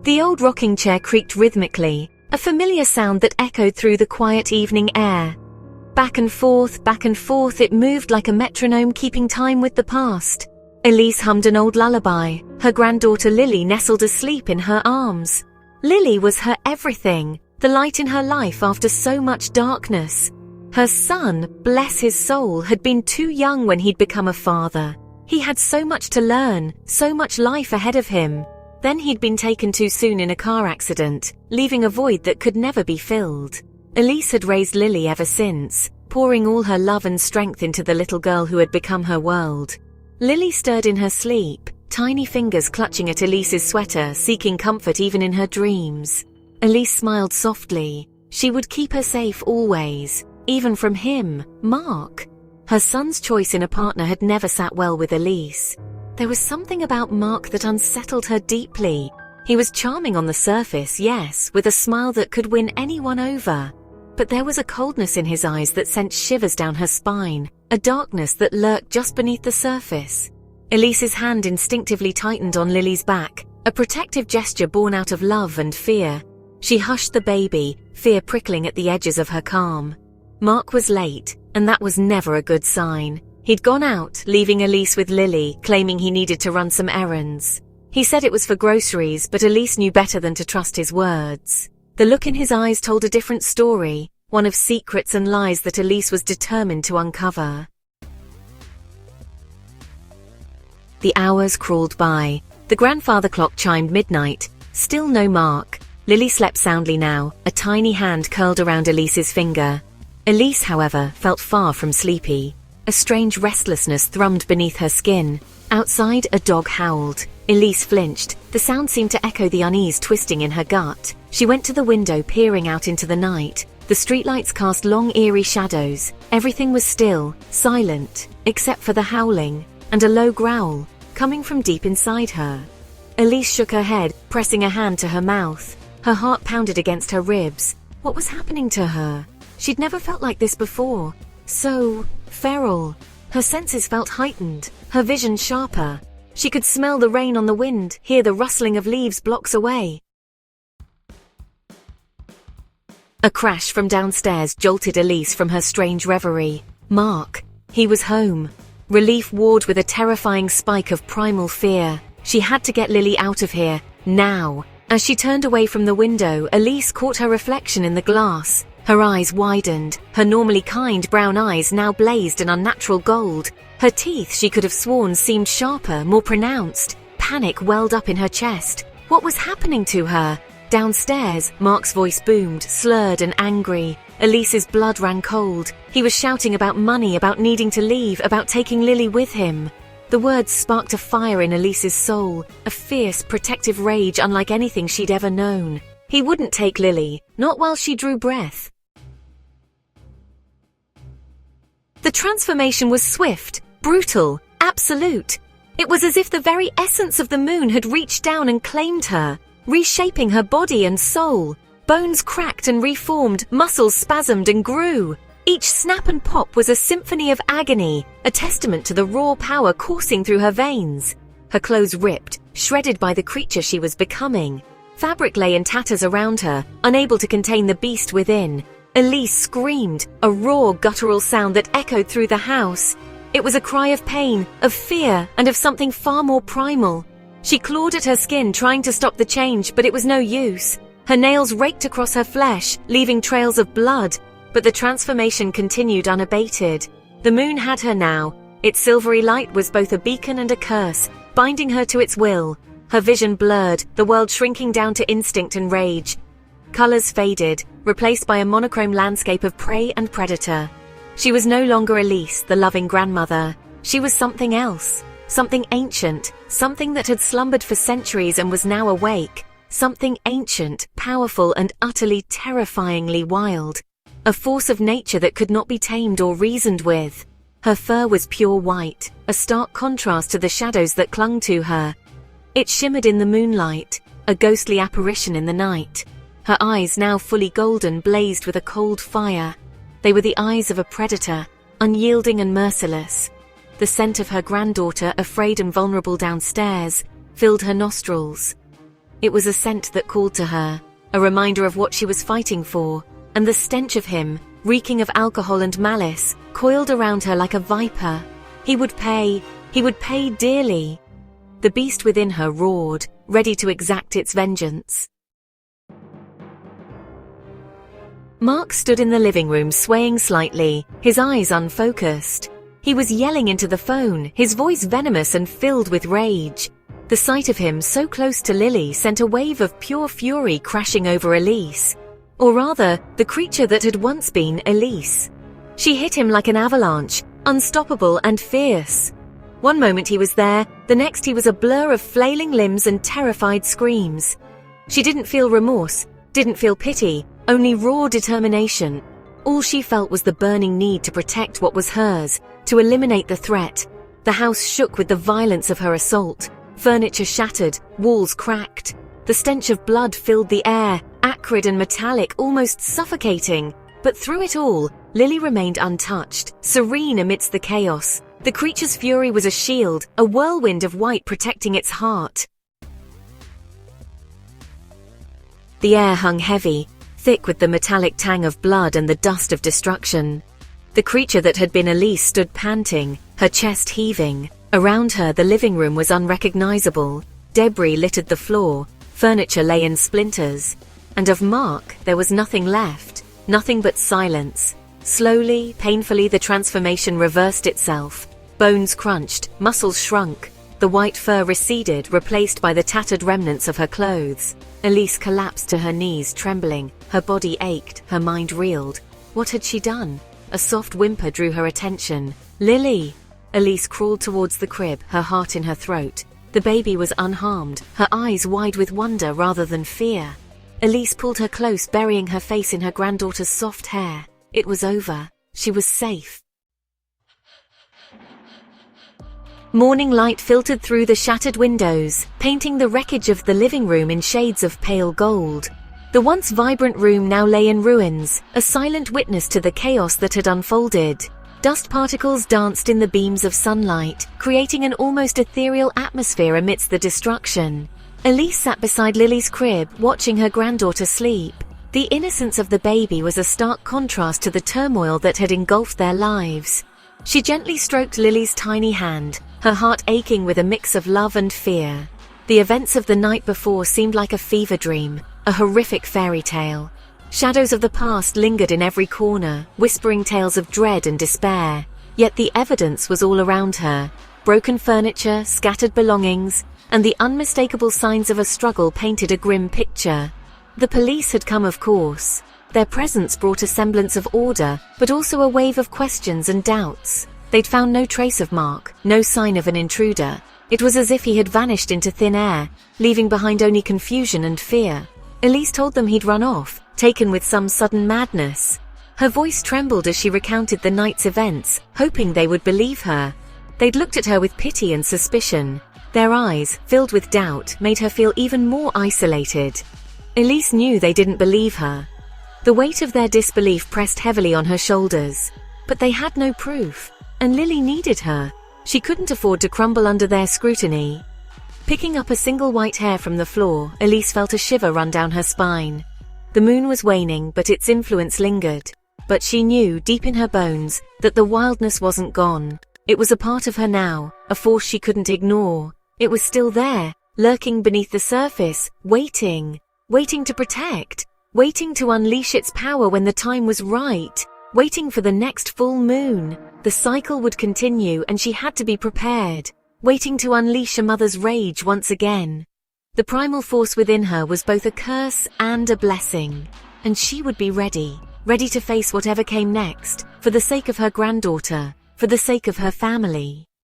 The old rocking chair creaked rhythmically, a familiar sound that echoed through the quiet evening air. Back and forth, it moved like a metronome keeping time with the past. Elise hummed an old lullaby, her granddaughter Lily nestled asleep in her arms. Lily was her everything, the light in her life after so much darkness. Her son, bless his soul, had been too young when he'd become a father. He had so much to learn, so much life ahead of him. Then he'd been taken too soon in a car accident, leaving a void that could never be filled. Elise had raised Lily ever since, pouring all her love and strength into the little girl who had become her world. Lily stirred in her sleep, tiny fingers clutching at Elise's sweater, seeking comfort even in her dreams. Elise smiled softly. She would keep her safe always, even from him, Mark. Her son's choice in a partner had never sat well with Elise. There was something about Mark that unsettled her deeply. He was charming on the surface, yes, with a smile that could win anyone over. But there was a coldness in his eyes that sent shivers down her spine, a darkness that lurked just beneath the surface. Elise's hand instinctively tightened on Lily's back, a protective gesture born out of love and fear. She hushed the baby, fear prickling at the edges of her calm. Mark was late, and that was never a good sign. He'd gone out, leaving Elise with Lily, claiming he needed to run some errands. He said it was for groceries, but Elise knew better than to trust his words. The look in his eyes told a different story, one of secrets and lies that Elise was determined to uncover. The hours crawled by. The grandfather clock chimed midnight. Still no Mark. Lily slept soundly now, a tiny hand curled around Elise's finger. Elise, however, felt far from sleepy. A strange restlessness thrummed beneath her skin. Outside, a dog howled. Elise flinched. The sound seemed to echo the unease twisting in her gut. She went to the window, peering out into the night. The streetlights cast long, eerie shadows. Everything was still, silent, except for the howling, and a low growl, coming from deep inside her. Elise shook her head, pressing a hand to her mouth. Her heart pounded against her ribs. What was happening to her? She'd never felt like this before. So feral. Her senses felt heightened, her vision sharper. She could smell the rain on the wind, hear the rustling of leaves blocks away. A crash from downstairs jolted Elise from her strange reverie. Mark. He was home. Relief warred with a terrifying spike of primal fear. She had to get Lily out of here, now. As she turned away from the window, Elise caught her reflection in the glass. Her eyes widened, her normally kind brown eyes now blazed an unnatural gold. Her teeth, she could have sworn, seemed sharper, more pronounced. Panic welled up in her chest. What was happening to her? Downstairs, Mark's voice boomed, slurred and angry. Elise's blood ran cold. He was shouting about money, about needing to leave, about taking Lily with him. The words sparked a fire in Elise's soul, a fierce, protective rage unlike anything she'd ever known. He wouldn't take Lily, not while she drew breath. The transformation was swift, brutal, absolute. It was as if the very essence of the moon had reached down and claimed her, reshaping her body and soul. Bones cracked and reformed, muscles spasmed and grew. Each snap and pop was a symphony of agony, a testament to the raw power coursing through her veins. Her clothes ripped, shredded by the creature she was becoming. Fabric lay in tatters around her, unable to contain the beast within. Elise screamed, a raw, guttural sound that echoed through the house. It was a cry of pain, of fear, and of something far more primal. She clawed at her skin, trying to stop the change, but it was no use. Her nails raked across her flesh, leaving trails of blood, but the transformation continued unabated. The moon had her now. Its silvery light was both a beacon and a curse, binding her to its will. Her vision blurred, the world shrinking down to instinct and rage. Colors faded, replaced by a monochrome landscape of prey and predator. She was no longer Elise, the loving grandmother. She was something else, something ancient, something that had slumbered for centuries and was now awake. Something ancient, powerful, and utterly terrifyingly wild. A force of nature that could not be tamed or reasoned with. Her fur was pure white, a stark contrast to the shadows that clung to her. It shimmered in the moonlight, a ghostly apparition in the night. Her eyes, now fully golden, blazed with a cold fire. They were the eyes of a predator, unyielding and merciless. The scent of her granddaughter, afraid and vulnerable downstairs, filled her nostrils. It was a scent that called to her, a reminder of what she was fighting for, and the stench of him, reeking of alcohol and malice, coiled around her like a viper. He would pay dearly. The beast within her roared, ready to exact its vengeance. Mark stood in the living room swaying slightly, his eyes unfocused. He was yelling into the phone, his voice venomous and filled with rage. The sight of him so close to Lily sent a wave of pure fury crashing over Elise. Or rather, the creature that had once been Elise. She hit him like an avalanche, unstoppable and fierce. One moment he was there, the next he was a blur of flailing limbs and terrified screams. She didn't feel remorse, didn't feel pity, only raw determination. All she felt was the burning need to protect what was hers, to eliminate the threat. The house shook with the violence of her assault. Furniture shattered, walls cracked. The stench of blood filled the air, acrid and metallic, almost suffocating. But through it all, Lily remained untouched, serene amidst the chaos. The creature's fury was a shield, a whirlwind of white protecting its heart. The air hung heavy, thick with the metallic tang of blood and the dust of destruction. The creature that had been Elise stood panting, her chest heaving. Around her, the living room was unrecognizable. Debris littered the floor, furniture lay in splinters. And of Mark, there was nothing left, nothing but silence. Slowly, painfully, the transformation reversed itself. Bones crunched, muscles shrunk. The white fur receded, replaced by the tattered remnants of her clothes. Elise collapsed to her knees, trembling. Her body ached, her mind reeled. What had she done? A soft whimper drew her attention. "Lily!" Elise crawled towards the crib, her heart in her throat. The baby was unharmed, her eyes wide with wonder rather than fear. Elise pulled her close, burying her face in her granddaughter's soft hair. It was over. She was safe. Morning light filtered through the shattered windows, painting the wreckage of the living room in shades of pale gold. The once vibrant room now lay in ruins, a silent witness to the chaos that had unfolded. Dust particles danced in the beams of sunlight, creating an almost ethereal atmosphere amidst the destruction. Elise sat beside Lily's crib, watching her granddaughter sleep. The innocence of the baby was a stark contrast to the turmoil that had engulfed their lives. She gently stroked Lily's tiny hand, her heart aching with a mix of love and fear. The events of the night before seemed like a fever dream, a horrific fairy tale. Shadows of the past lingered in every corner, whispering tales of dread and despair. Yet the evidence was all around her. Broken furniture, scattered belongings, and the unmistakable signs of a struggle painted a grim picture. The police had come, of course. Their presence brought a semblance of order, but also a wave of questions and doubts. They'd found no trace of Mark, no sign of an intruder. It was as if he had vanished into thin air, leaving behind only confusion and fear. Elise told them he'd run off, taken with some sudden madness. Her voice trembled as she recounted the night's events, hoping they would believe her. They'd looked at her with pity and suspicion. Their eyes, filled with doubt, made her feel even more isolated. Elise knew they didn't believe her. The weight of their disbelief pressed heavily on her shoulders. But they had no proof, and Lily needed her. She couldn't afford to crumble under their scrutiny. Picking up a single white hair from the floor, Elise felt a shiver run down her spine. The moon was waning, but its influence lingered. But she knew, deep in her bones, that the wildness wasn't gone. It was a part of her now, a force she couldn't ignore. It was still there, lurking beneath the surface, waiting to protect, waiting to unleash its power when the time was right, waiting for the next full moon. The cycle would continue, and she had to be prepared, waiting to unleash a mother's rage once again. The primal force within her was both a curse and a blessing, and she would be ready to face whatever came next, for the sake of her granddaughter, for the sake of her family.